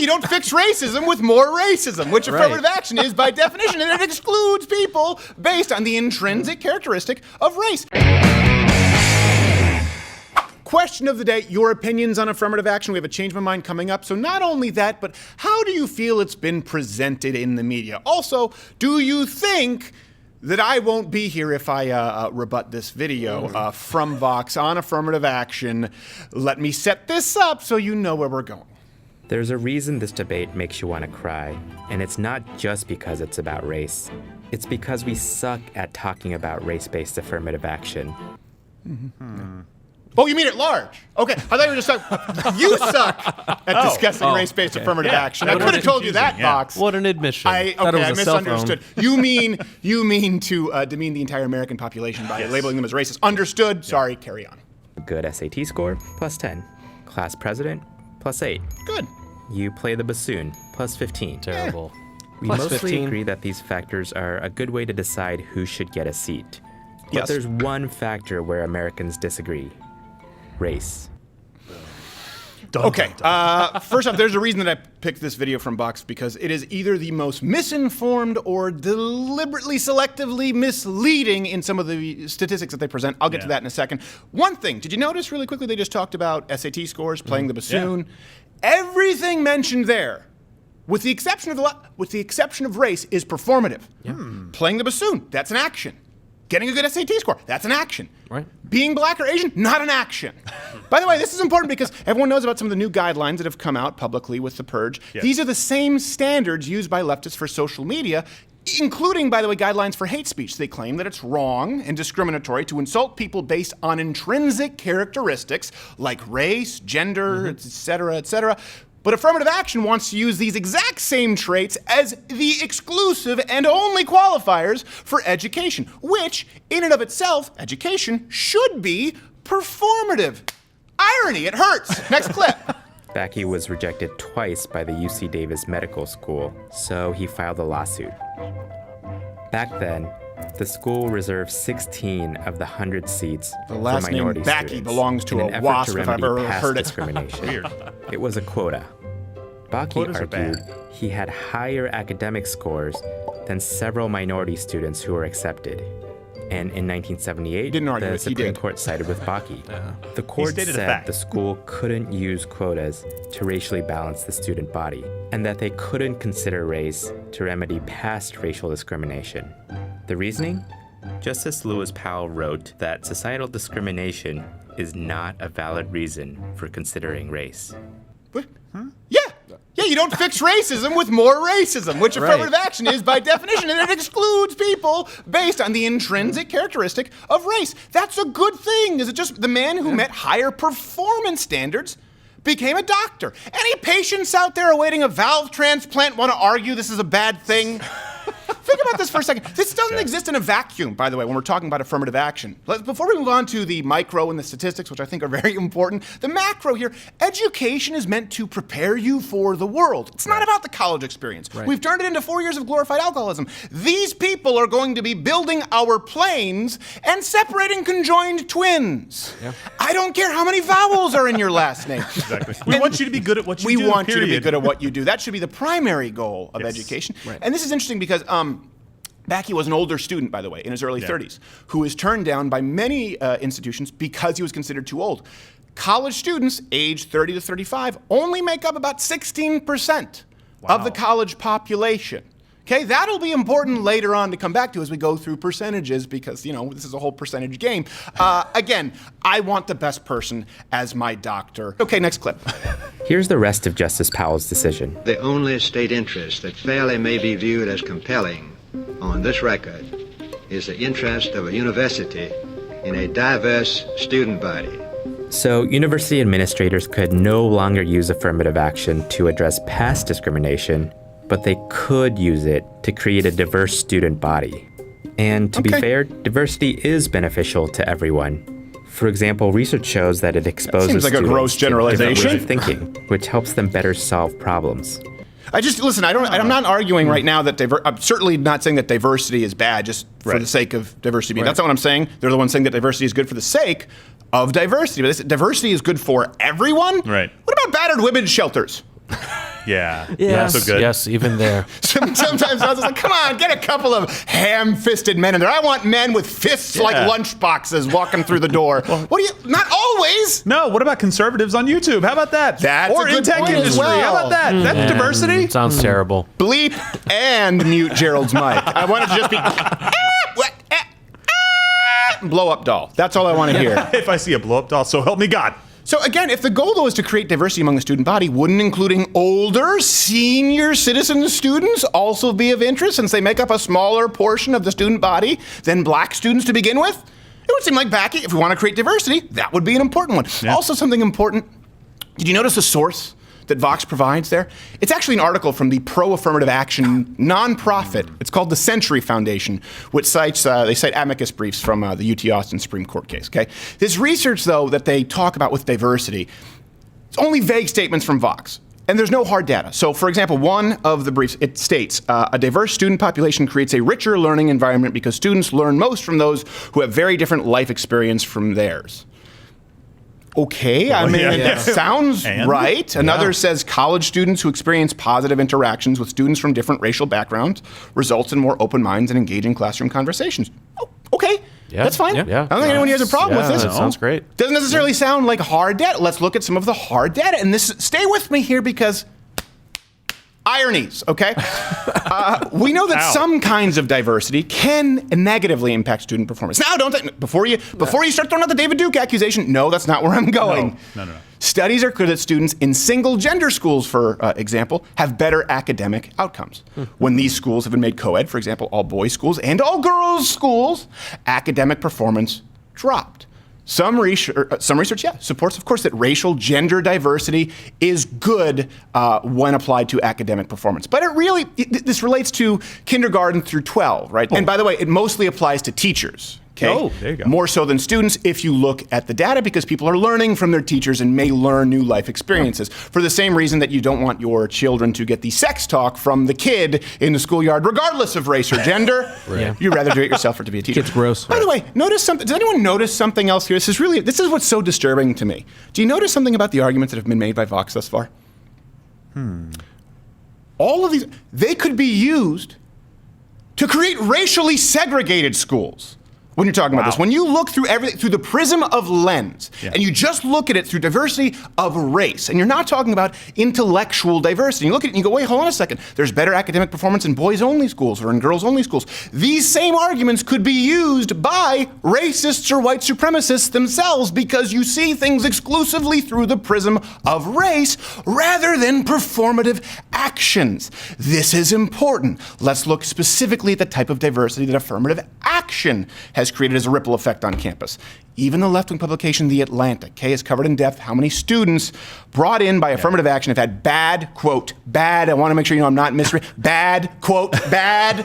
you don't fix racism with more racism, which affirmative action is by definition, and it excludes people based on the intrinsic characteristic of race. Question of the day, your opinions on affirmative action. We have a Change My Mind coming up. So not only that, but how do you feel it's been presented in the media? Also, do you think that I won't be here if I rebut this video from VOX on affirmative action? Let me set this up so you know where we're going. There's a reason this debate makes you want to cry, and it's not just because it's about race. It's because we suck at talking about race-based affirmative action. Oh, you mean at large? Okay, I thought you were just talking. You suck at discussing race-based affirmative action. I could have told you that, VOX. What an admission. I misunderstood. You mean to demean the entire American population by labeling them as racist. Understood. Sorry, carry on. Good SAT score, plus 10. Class president, plus 8. Good. You play the bassoon, plus 15. Terrible. We Plus mostly 15. agree that these factors are a good way to decide who should get a seat. But Yes. there's one factor where Americans disagree. Race. Okay, first off, there's a reason that I picked this video from VOX, because it is either the most misinformed or deliberately, selectively misleading in some of the statistics that they present. I'll get to that in a second. One thing, did you notice really quickly they just talked about SAT scores, playing the bassoon? Everything mentioned there, with the exception of race, is performative. Playing the bassoon, that's an action. Getting a good SAT score, that's an action. Right. Being black or Asian, not an action. By the way, this is important because everyone knows about some of the new guidelines that have come out publicly with the purge. Yes. These are the same standards used by leftists for social media, including, by the way, guidelines for hate speech. They claim that it's wrong and discriminatory to insult people based on intrinsic characteristics like race, gender, et cetera, et cetera. But affirmative action wants to use these exact same traits as the exclusive and only qualifiers for education, which, in and of itself, education should be performative. Irony, it hurts. Next clip. Bakke was rejected twice by the UC Davis Medical School, so he filed a lawsuit. Back then, the school reserved 16 of the 100 seats The last for name minority Bakke students belongs to in a an effort wasp to if I've remedy ever past heard it. discrimination. Weird. It was a quota. Bakke Quotas are argued bad. he had higher academic scores than several minority students who were accepted. And in 1978, Didn't argue the it, he Supreme did. Court sided with Bakke. The court stated a said fact. the school couldn't use quotas to racially balance the student body, and that they couldn't consider race to remedy past racial discrimination. The reasoning? Justice Lewis Powell wrote that societal discrimination is not a valid reason for considering race. What? Yeah, you don't fix racism with more racism, which affirmative action is by definition, and it excludes people based on the intrinsic characteristic of race. That's a good thing. Is it just the man who met higher performance standards became a doctor? Any patients out there awaiting a valve transplant want to argue this is a bad thing? Think about this for a second. This doesn't exist in a vacuum, by the way, when we're talking about affirmative action. Before we move on to the micro and the statistics, which I think are very important, the macro here, education is meant to prepare you for the world. It's not about the college experience. We've turned it into 4 years of glorified alcoholism. These people are going to be building our planes and separating conjoined twins. I don't care how many vowels are in your last name. Exactly. We want you to be good at what you do. We want you to be period. good at what you do. That should be the primary goal of education. And this is interesting because Bakke was an older student, by the way, in his early 30s, who was turned down by many institutions because he was considered too old. College students, age 30 to 35, only make up about 16% of the college population. Okay, that'll be important later on to come back to as we go through percentages because, you know, this is a whole percentage game. Again, I want the best person as my doctor. Okay, next clip. Here's the rest of Justice Powell's decision. The only state interest that fairly may be viewed as compelling on this record is the interest of a university in a diverse student body. So university administrators could no longer use affirmative action to address past discrimination, but they could use it to create a diverse student body. And to be fair, diversity is beneficial to everyone. For example, research shows that it exposes seems like a students gross to different generalization. ways of thinking, which helps them better solve problems. Listen, I'm not arguing right now that I'm certainly not saying that diversity is bad just for the sake of diversity. That's not what I'm saying. They're the ones saying that diversity is good for the sake of diversity. But diversity is good for everyone? Right. What about battered women's shelters? Yeah. Yes, So good. yes, even there. Sometimes I was like, come on, get a couple of ham-fisted men in there. I want men with fists like lunch boxes walking through the door. What do you, not always. No, what about conservatives on YouTube? How about that? That's or a good in tech point as industry. well. How about that? That's diversity. Sounds terrible. Bleep and mute Gerald's mic. I want it to just be blow up doll. That's all I want to hear. If I see a blow up doll, so help me God. So again, if the goal though is to create diversity among the student body, wouldn't including older, senior citizen students also be of interest since they make up a smaller portion of the student body than black students to begin with? It would seem like if we want to create diversity, that would be an important one. Yeah. Also something important, did you notice the source that VOX provides there? It's actually an article from the pro-affirmative action nonprofit. It's called the Century Foundation, which cites, they cite amicus briefs from the UT Austin Supreme Court case, okay? This research, though, that they talk about with diversity, it's only vague statements from VOX. And there's no hard data. So, for example, one of the briefs, it states, a diverse student population creates a richer learning environment because students learn most from those who have very different life experience from theirs. Okay, I mean, yeah. it sounds right. Another says college students who experience positive interactions with students from different racial backgrounds results in more open minds and engaging classroom conversations. Oh, okay, that's fine. I don't think anyone here has a problem with this. That sounds great. Doesn't necessarily sound like hard data. Let's look at some of the hard data. And stay with me here because ironies, okay? We know that some kinds of diversity can negatively impact student performance. Now, before you start throwing out the David Duke accusation, no, that's not where I'm going. No. Studies are clear that students in single-gender schools, for example, have better academic outcomes. When these schools have been made co-ed, for example, all boys schools and all girls schools, academic performance dropped. Some research, supports, of course, that racial gender diversity is good when applied to academic performance. But this relates to kindergarten through 12, right? And by the way, it mostly applies to teachers. Okay? Oh, there you go. More so than students if you look at the data because people are learning from their teachers and may learn new life experiences. For the same reason that you don't want your children to get the sex talk from the kid in the schoolyard, regardless of race or gender. Right. You'd rather do it yourself or to be a teacher. It's gross. By the way, notice something. Does anyone notice something else here? This is what's so disturbing to me. Do you notice something about the arguments that have been made by VOX thus far? All of these, they could be used to create racially segregated schools. When you're talking about this, when you look through everything through the prism of lens, and you just look at it through diversity of race, and you're not talking about intellectual diversity. You look at it and you go, wait, hold on a second. There's better academic performance in boys-only schools or in girls-only schools. These same arguments could be used by racists or white supremacists themselves because you see things exclusively through the prism of race rather than performative actions. This is important. Let's look specifically at the type of diversity that affirmative action has created as a ripple effect on campus. Even the left-wing publication The Atlantic, has covered in depth how many students brought in by affirmative action have had bad, quote, bad, I want to make sure you know I'm not misreading, bad, quote, bad,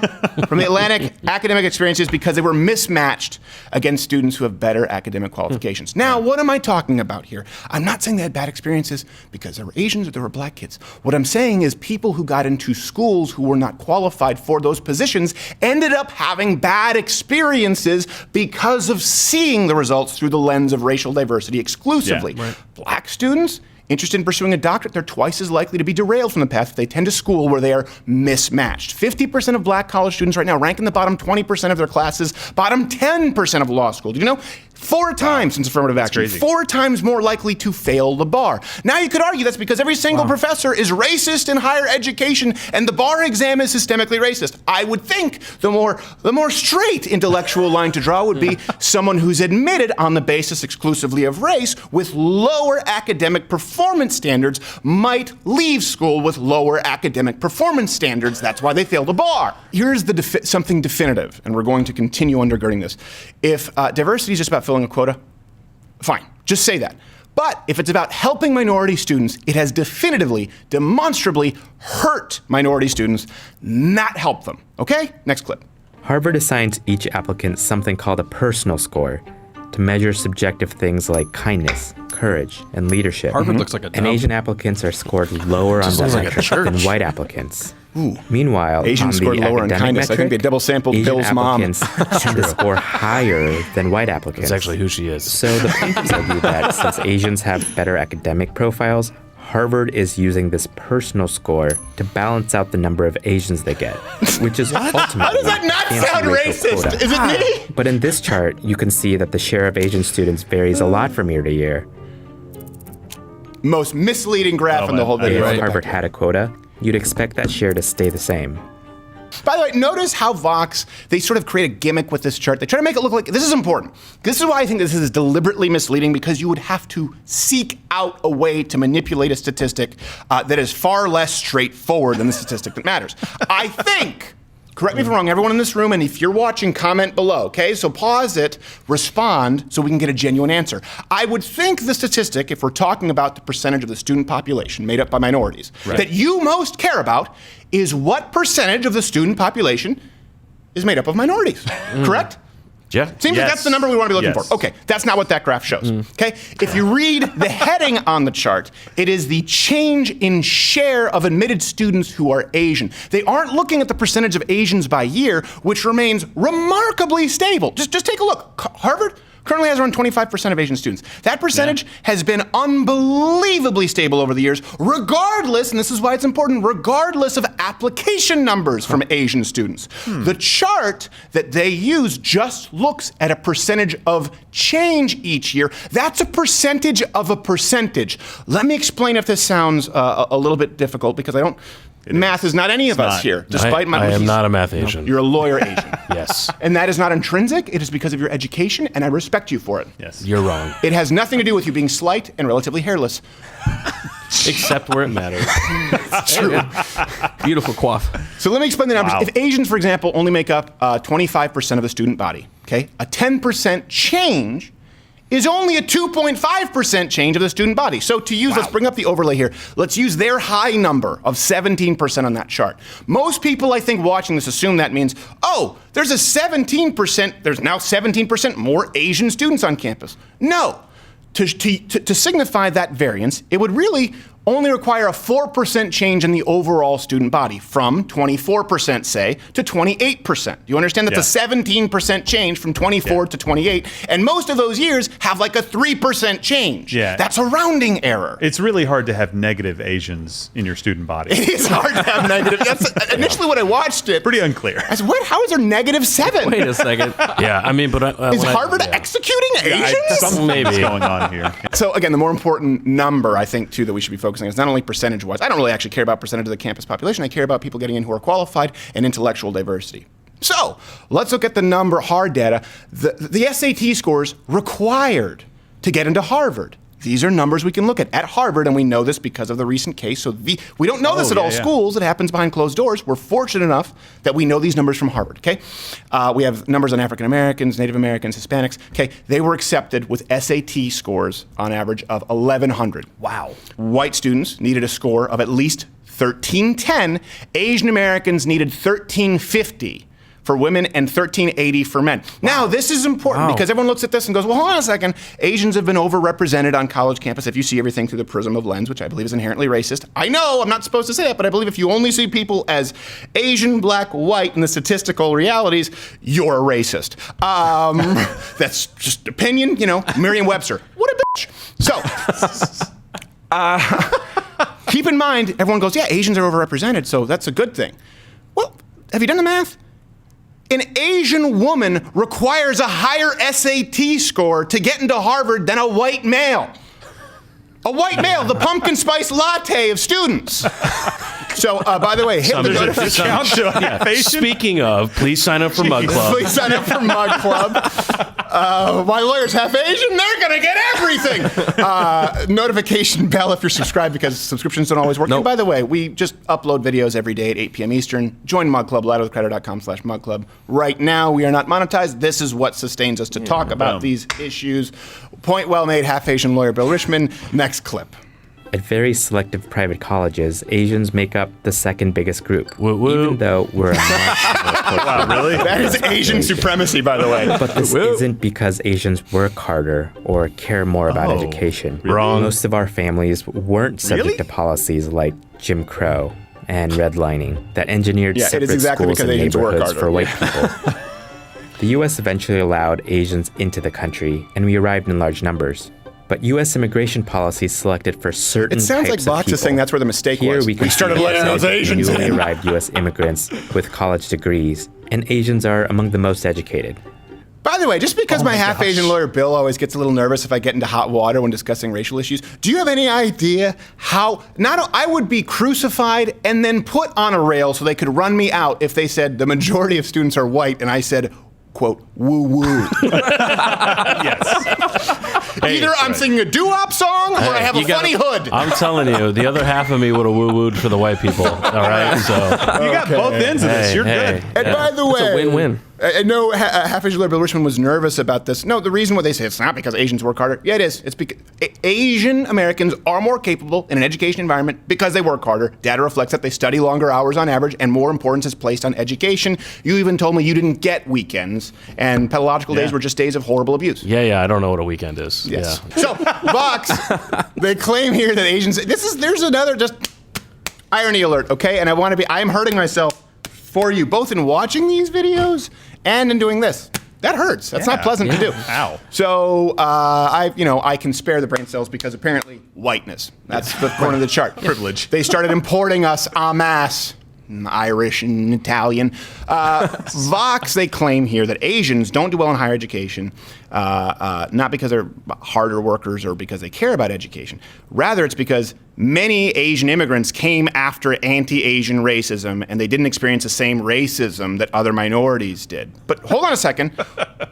from The Atlantic academic experiences because they were mismatched against students who have better academic qualifications. Now, what am I talking about here? I'm not saying they had bad experiences because there were Asians or there were black kids. What I'm saying is people who got into schools who were not qualified for those positions ended up having bad experiences because of seeing the results through the lens of racial diversity exclusively. Black students interested in pursuing a doctorate, they're twice as likely to be derailed from the path if they attend a school where they are mismatched. 50% of black college students right now rank in the bottom 20% of their classes, bottom 10% of law school. Did you know? 4 times since affirmative action. Crazy. 4 times more likely to fail the bar. Now you could argue that's because every single professor is racist in higher education and the bar exam is systemically racist. I would think the more straight intellectual line to draw would be someone who's admitted on the basis exclusively of race with lower academic performance standards might leave school with lower academic performance standards. That's why they fail the bar. Here's something definitive, and we're going to continue undergirding this. If diversity is just about filling a quota, fine, just say that. But if it's about helping minority students, it has definitively, demonstrably hurt minority students, not help them. Okay? Next clip. Harvard assigns each applicant something called a personal score to measure subjective things like kindness, courage, and leadership. Harvard looks like a And dump. Asian applicants are scored lower on Just that looks like a metric than church. white applicants. Meanwhile, Asians on scored the lower in academic kindness. I think they metric, double-sampled Asian Bill's mom. applicants tend to score higher than white applicants. That's actually who she is. So the plaintiffs argue that since Asians have better academic profiles, Harvard is using this personal score to balance out the number of Asians they get, which is ultimately How does that not fancy sound racial racist? quota. Is it me? But in this chart, you can see that the share of Asian students varies a lot from year to year. Most misleading graph in the whole video. If Harvard had a quota, you'd expect that share to stay the same. By the way, notice how VOX, they sort of create a gimmick with this chart. They try to make it look like, this is important. This is why I think this is deliberately misleading, because you would have to seek out a way to manipulate a statistic that is far less straightforward than the statistic that matters. I think, correct me if I'm wrong, everyone in this room, and if you're watching, comment below, okay? So pause it, respond, so we can get a genuine answer. I would think the statistic, if we're talking about the percentage of the student population made up by minorities, that you most care about is what percentage of the student population is made up of minorities, correct? Yeah. Seems like that's the number we want to be looking for. Okay, that's not what that graph shows. Okay, if you read the heading on the chart, it is the change in share of admitted students who are Asian. They aren't looking at the percentage of Asians by year, which remains remarkably stable. Just take a look. Harvard currently has around 25% of Asian students. That percentage has been unbelievably stable over the years, regardless, and this is why it's important, regardless of application numbers from Asian students. The chart that they use just looks at a percentage of change each year. That's a percentage of a percentage. Let me explain if this sounds a little bit difficult, because I don't. Math is not any of us here, despite my. I am not a math Asian. You're a lawyer Asian. Yes. And that is not intrinsic. It is because of your education, and I respect you for it. Yes. You're wrong. It has nothing to do with you being slight and relatively hairless. Except where it matters. It's true. Beautiful quaff. So let me explain the numbers. Wow. If Asians, for example, only make up 25% of the student body, okay, a 10% change is only a 2.5% change of the student body. So to use, let's bring up the overlay here. Let's use their high number of 17% on that chart. Most people, I think, watching this assume that means, oh, there's now 17% more Asian students on campus. No. To signify that variance, it would really only require a 4% change in the overall student body, from 24%, say, to 28%. Do you understand? That's a 17% change from 24 to 28, and most of those years have like a 3% change. Yeah. That's a rounding error. It's really hard to have negative Asians in your student body. It is hard to have negative. That's initially when I watched it. Pretty unclear. I said, what? How is there -7? Wait a second. Yeah, I mean, but Is Harvard executing Asians? Something's Maybe. going on here. So again, the more important number, I think, too, that we should be focusing on is not only percentage-wise. I don't really actually care about percentage of the campus population. I care about people getting in who are qualified and intellectual diversity. So let's look at the number, hard data. The SAT scores required to get into Harvard. These are numbers we can look at Harvard, and we know this because of the recent case. So we don't know this at all schools. It happens behind closed doors. We're fortunate enough that we know these numbers from Harvard, okay? We have numbers on African Americans, Native Americans, Hispanics, okay? They were accepted with SAT scores on average of 1,100. Wow. White students needed a score of at least 1310. Asian Americans needed 1350. For women and 1380 for men. Now, this is important because everyone looks at this and goes, well, hold on a second. Asians have been overrepresented on college campus if you see everything through the prism of lens, which I believe is inherently racist. I know I'm not supposed to say that, but I believe if you only see people as Asian, black, white in the statistical realities, you're a racist. That's just opinion, you know, Merriam-Webster. What a bitch. So, keep in mind, everyone goes, yeah, Asians are overrepresented, so that's a good thing. Well, have you done the math? An Asian woman requires a higher SAT score to get into Harvard than a white male. A white male, the pumpkin spice latte of students. So, by the way, hit the notification. Speaking of, please sign up for Mug Club. Please sign up for Mug Club. My lawyer's half Asian, they're gonna get everything. Notification bell if you're subscribed, because subscriptions don't always work. Nope. And by the way, we just upload videos every day at 8 p.m. Eastern. Join Mug Club, ladderwithcreditor.com/Mug Club. Right now, we are not monetized. This is what sustains us to talk about these issues. Point well made, half Asian lawyer Bill Richmond. Next clip. At very selective private colleges, Asians make up the second biggest group, even though we're a much Wow, really? That is Asian supremacy, by the way. But this isn't because Asians work harder or care more about education. Wrong. Most of our families weren't subject to policies like Jim Crow and redlining that engineered it is separate exactly schools because and Asians work neighborhoods harder. for white people. The U.S. eventually allowed Asians into the country, and we arrived in large numbers. But U.S. immigration policies selected for certain It sounds like types of Vox is people. saying that's where the mistake Here was. we can started see letting those Asians newly in. arrived U.S. immigrants with college degrees, and Asians are among the most educated. By the way, just because my half-Asian lawyer Bill always gets a little nervous if I get into hot water when discussing racial issues, do you have any idea how I would be crucified and then put on a rail so they could run me out if they said the majority of students are white and I said, quote, woo-woo. Yes. Either I'm singing a doo-wop song or I have a funny hood. I'm telling you, the other half of me would have woo-wooed for the white people. All right, so You got both ends of this. You're good. And by the way, it's a win-win. I know half-Asian lawyer Bill Richmond was nervous about this. No, the reason why they say it's not because Asians work harder. Yeah, it is. It's because Asian Americans are more capable in an education environment because they work harder. Data reflects that they study longer hours on average, and more importance is placed on education. You even told me you didn't get weekends, and pedagogical days were just days of horrible abuse. yeah, I don't know what a weekend is. Yes. Yeah. So, Vox, they claim here that Asians. There's another just irony alert, okay? And I'm hurting myself for you, both in watching these videos and in doing this. That hurts. That's not pleasant to do. Ow. So I can spare the brain cells because apparently whiteness. That's the corner of the chart. Privilege. They started importing us en masse. Irish and Italian. Vox, they claim here that Asians don't do well in higher education, not because they're harder workers or because they care about education. Rather, it's because many Asian immigrants came after anti-Asian racism, and they didn't experience the same racism that other minorities did. But hold on a second.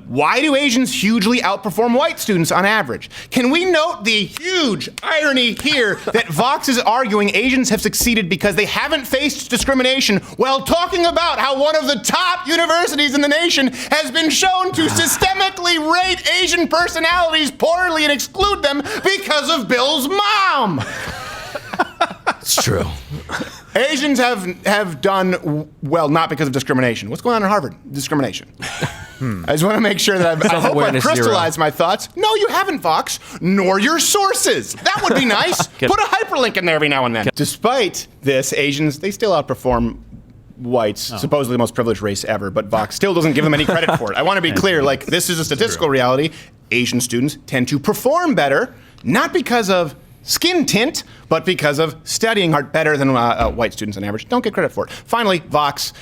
Why do Asians hugely outperform white students on average? Can we note the huge irony here that Vox is arguing Asians have succeeded because they haven't faced discrimination while talking about how one of the top universities in the nation has been shown to systemically rate Asian personalities poorly and exclude them because of Bill's mom? It's true. Asians have done well, not because of discrimination. What's going on in Harvard? Discrimination. I just want to make sure that I hope I've Self-awareness crystallized my thoughts. No, you haven't, Vox, nor your sources. That would be nice. Put a hyperlink in there every now and then. Despite this, Asians, they still outperform whites, supposedly the most privileged race ever, but Vox still doesn't give them any credit for it. I want to be clear, like, this is a statistical reality. Asian students tend to perform better, not because of skin tint, but because of studying hard better than white students on average. Don't get credit for it. Finally, Vox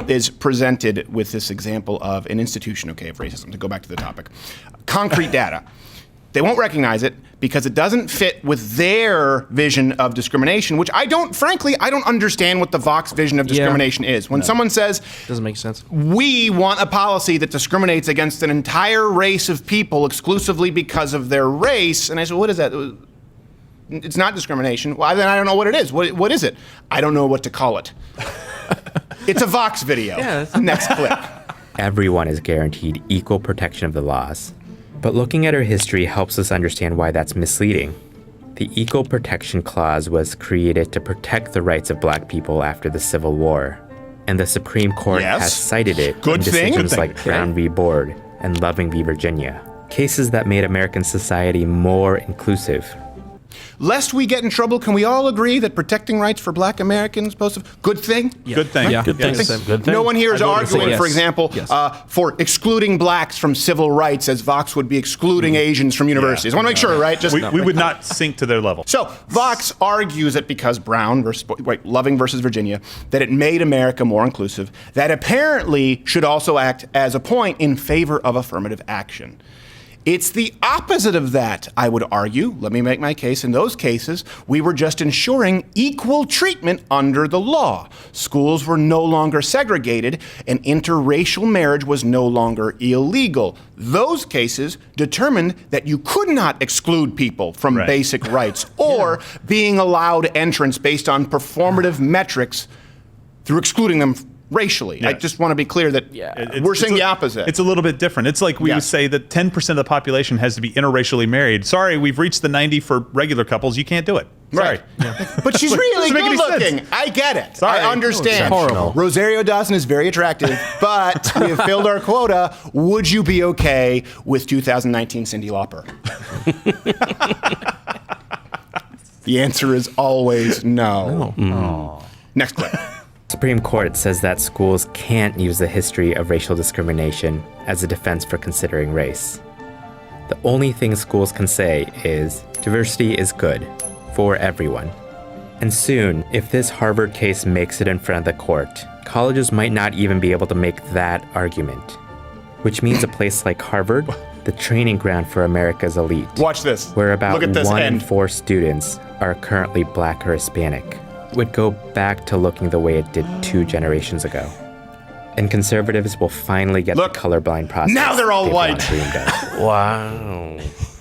is presented with this example of an institution, of racism, to go back to the topic. Concrete data. They won't recognize it because it doesn't fit with their vision of discrimination, which I don't understand what the Vox vision of discrimination is. When someone says, Doesn't make sense. we want a policy that discriminates against an entire race of people exclusively because of their race, and I said, what is that? It's not discrimination. Well, then I don't know what it is. What is it? I don't know what to call it. It's a Vox video. Next clip. Everyone is guaranteed equal protection of the laws. But looking at her history helps us understand why that's misleading. The Equal Protection Clause was created to protect the rights of black people after the Civil War. And the Supreme Court has cited it in decisions like Brown v. Board and Loving v. Virginia. Cases that made American society more inclusive. Lest we get in trouble, can we all agree that protecting rights for black Americans is a good thing? Yeah. Good thing. Yeah. Good thing. Yes. Good thing. No one here is arguing, for example, Yes. for excluding blacks from civil rights as Vox would be excluding Asians from universities. I want to make sure, right? Just We would not sink to their level. So Vox argues that because Loving versus Virginia, that it made America more inclusive, that apparently should also act as a point in favor of affirmative action. It's the opposite of that, I would argue. Let me make my case. In those cases, we were just ensuring equal treatment under the law. Schools were no longer segregated, and interracial marriage was no longer illegal. Those cases determined that you could not exclude people from basic rights or being allowed entrance based on performative metrics through excluding them racially. Yes. I just want to be clear that we're saying the opposite. It's a little bit different. It's like we would say that 10% of the population has to be interracially married. Sorry, we've reached the 90 for regular couples. You can't do it. Sorry. But she's really Doesn't make any good looking. sense. I get it. Sorry. I understand. Horrible. Rosario Dawson is very attractive, but we have filled our quota. Would you be okay with 2019 Cyndi Lauper? The answer is always no. Next clip. Supreme Court says that schools can't use the history of racial discrimination as a defense for considering race. The only thing schools can say is diversity is good for everyone. And soon, if this Harvard case makes it in front of the court, colleges might not even be able to make that argument. Which means a place like Harvard, the training ground for America's elite. Watch this. Where about Look at this 1 in end. 4 students are currently Black or Hispanic, would go back to looking the way it did 2 generations ago. And conservatives will finally get Look, the colorblind process. now they're all they've long white. dreamed of. Wow.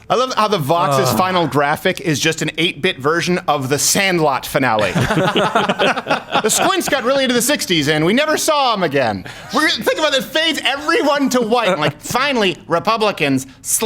I love how the Vox's final graphic is just an 8-bit version of the Sandlot finale. The squints got really into the 60s, and we never saw them again. Think about it, fades everyone to white. And like, finally, Republicans /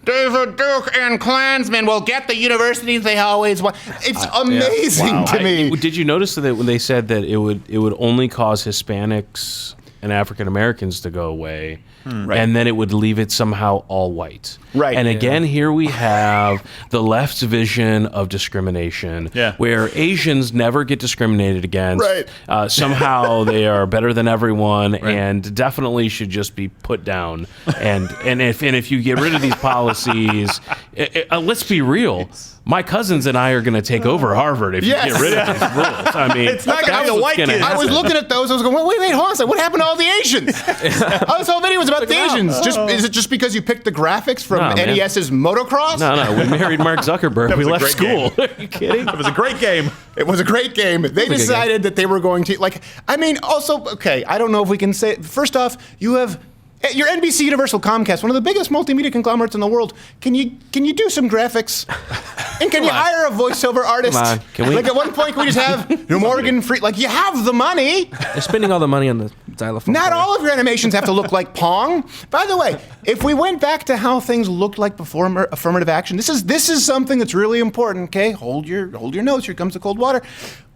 David Duke and Klansmen will get the universities they always want. It's amazing to me. Did you notice that when they said that it would only cause Hispanics and African Americans to go away, and then it would leave it somehow all white? Right. And again, here we have the left's vision of discrimination, where Asians never get discriminated against. Right. Somehow they are better than everyone, and definitely should just be put down. And if you get rid of these policies, let's be real. My cousins and I are going to take over Harvard if you get rid of these rules. I mean, It's not gonna be the what's white gonna kids. I was happen. looking at those. I was going, wait, hold on a second. What happened to all the Asians? This whole video was about the Asians. Is it just because you picked the graphics from No, man. NES's Motocross? No. We married Mark Zuckerberg. That We was a left great school. game. Are you kidding? It was a great game. It was a great game. They decided that they were going to, also, okay, I don't know if we can say, first off, you have your NBC Universal Comcast, one of the biggest multimedia conglomerates in the world. Can you do some graphics? And can you hire a voiceover artist? Come on. Can we- Like at one point, can we just have Morgan Freeman? Like, you have the money. They're spending all the money on the xylophone. Not player. all of your animations have to look like Pong. By the way, if we went back to how things looked like before affirmative action, this is something that's really important. Okay, hold your notes. Here comes the cold water.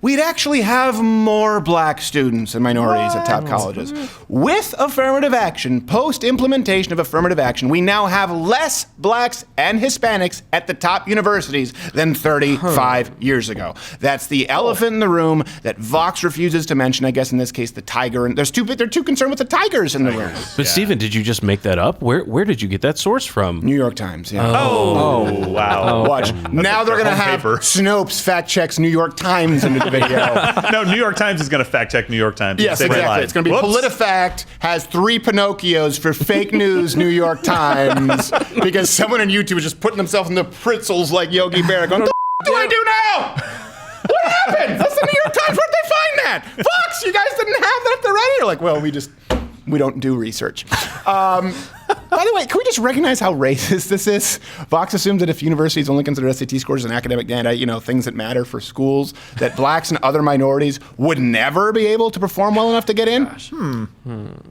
We'd actually have more black students and minorities at top colleges. With affirmative action, post-implementation of affirmative action, we now have less blacks and Hispanics at the top universities than 35 years ago. That's the elephant in the room that Vox refuses to mention. I guess in this case, the tiger. And they're too concerned with the tigers in the room. But Stephen, did you just make that up? Where did you get that source from? New York Times, yeah. Oh, wow. Watch. Now they're going to their home have paper. Snopes fact checks New York Times into the video. No, New York Times is going to fact check New York Times. Yes, Say they exactly. lied. It's going to be Whoops. PolitiFact has 3 Pinocchios for fake news New York Times because someone on YouTube is just putting themselves in the pretzels like Yogi Berra going, what the do I do now? What happened? That's the New York Times. Where'd they find that? Fox, you guys didn't have that up there ready? You're like, well, we don't do research. By the way, can we just recognize how racist this is? Vox assumes that if universities only consider SAT scores and academic data, things that matter for schools, that blacks and other minorities would never be able to perform well enough to get in.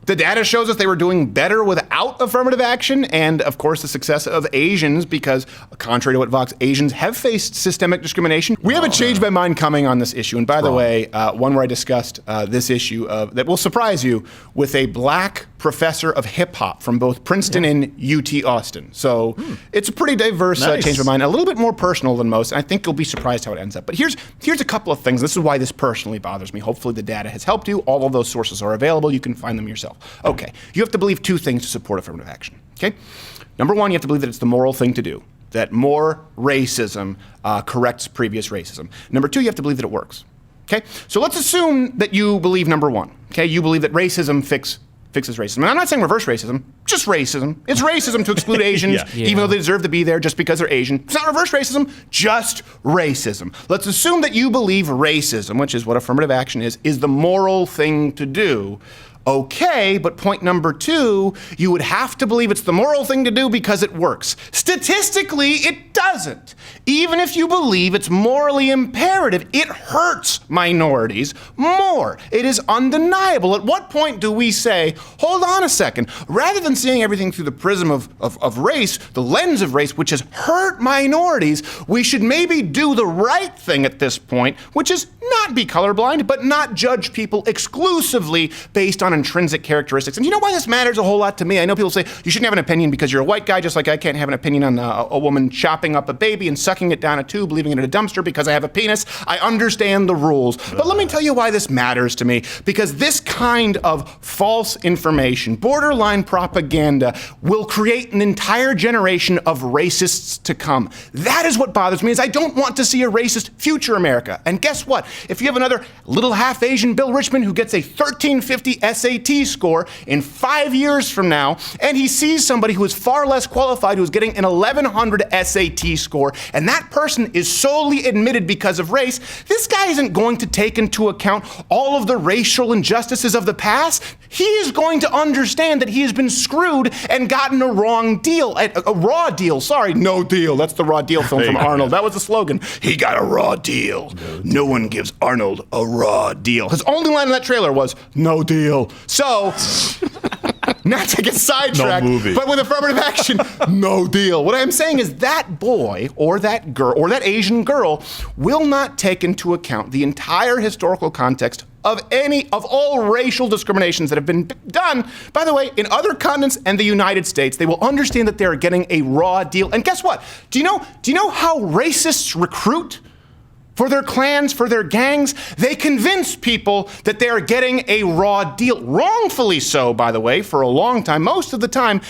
The data shows us they were doing better without affirmative action, and of course the success of Asians, because contrary to what Vox, Asians have faced systemic discrimination. We have a change my mind coming on this issue, and by the way, one where I discussed this issue that will surprise you with a black professor of hip hop from both Princeton and UT Austin. So it's a pretty diverse change of mind, a little bit more personal than most. And I think you'll be surprised how it ends up. But here's a couple of things. This is why this personally bothers me. Hopefully the data has helped you. All of those sources are available. You can find them yourself. Okay, you have to believe 2 things to support affirmative action. Okay, number 1, you have to believe that it's the moral thing to do, that more racism corrects previous racism. Number 2, you have to believe that it works. Okay, so let's assume that you believe number 1. Okay, you believe that racism fixes racism. And I'm not saying reverse racism, just racism. It's racism to exclude Asians, even though they deserve to be there just because they're Asian. It's not reverse racism, just racism. Let's assume that you believe racism, which is what affirmative action is the moral thing to do. Okay, but point number 2, you would have to believe it's the moral thing to do because it works. Statistically, it doesn't. Even if you believe it's morally imperative, it hurts minorities more. It is undeniable. At what point do we say, hold on a second, rather than seeing everything through the prism of race, the lens of race, which has hurt minorities, we should maybe do the right thing at this point, which is not be colorblind, but not judge people exclusively based on on intrinsic characteristics. And you know why this matters a whole lot to me? I know people say you shouldn't have an opinion because you're a white guy, just like I can't have an opinion on a woman chopping up a baby and sucking it down a tube, leaving it in a dumpster because I have a penis. I understand the rules. But let me tell you why this matters to me. Because this kind of false information, borderline propaganda, will create an entire generation of racists to come. That is what bothers me, is I don't want to see a racist future America. And guess what? If you have another little half-Asian Bill Richmond who gets a 1350 SAT score in 5 years from now, and he sees somebody who is far less qualified who's getting an 1100 SAT score, and that person is solely admitted because of race, this guy isn't going to take into account all of the racial injustices of the past. He is going to understand that he has been screwed and gotten a wrong deal, a raw deal. Sorry, no deal. That's the Raw Deal film from Arnold. That was the slogan. He got a raw deal. No one gives Arnold a raw deal. His only line in that trailer was, no deal. So, not to get sidetracked, but with affirmative action, no deal. What I'm saying is that boy or that girl or that Asian girl will not take into account the entire historical context of all racial discriminations that have been done, by the way, in other continents and the United States. They will understand that they're getting a raw deal. And guess what? Do you know how racists recruit for their clans, for their gangs? They convince people that they are getting a raw deal. Wrongfully so, by the way, for a long time, most of the time,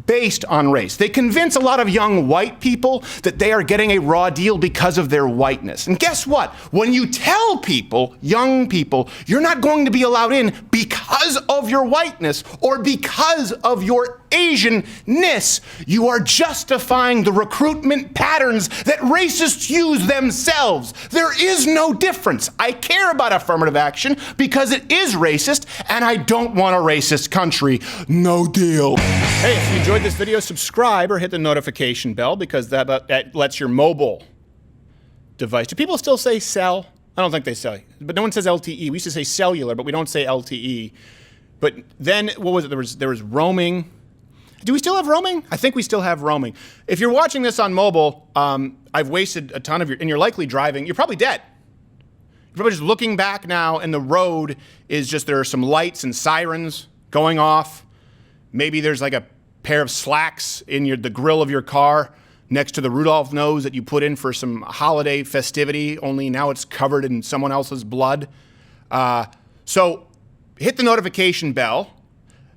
based on race. They convince a lot of young white people that they are getting a raw deal because of their whiteness. And guess what? When you tell people, young people, you're not going to be allowed in because of your whiteness or because of your Asianness, you are justifying the recruitment patterns that racists use themselves. There is no difference. I care about affirmative action because it is racist, and I don't want a racist country. No deal. Hey, if you enjoyed this video, subscribe or hit the notification bell because that lets your mobile device. Do people still say cell? I don't think they say, but no one says LTE. We used to say cellular, but we don't say LTE. But then, what was it? There was roaming. Do we still have roaming? I think we still have roaming. If you're watching this on mobile, I've wasted a ton of and you're likely driving. You're probably dead. You're probably just looking back now, and the road is just, there are some lights and sirens going off. Maybe there's like a pair of slacks in the grill of your car next to the Rudolph nose that you put in for some holiday festivity, only now it's covered in someone else's blood. So hit the notification bell.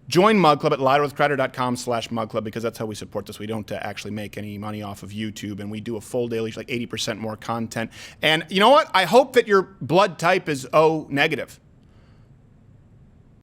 Join Mug Club at louderwithcrowder.com/Mug Club because that's how we support this. We don't actually make any money off of YouTube, and we do a full daily, like 80% more content. And you know what? I hope that your blood type is O negative.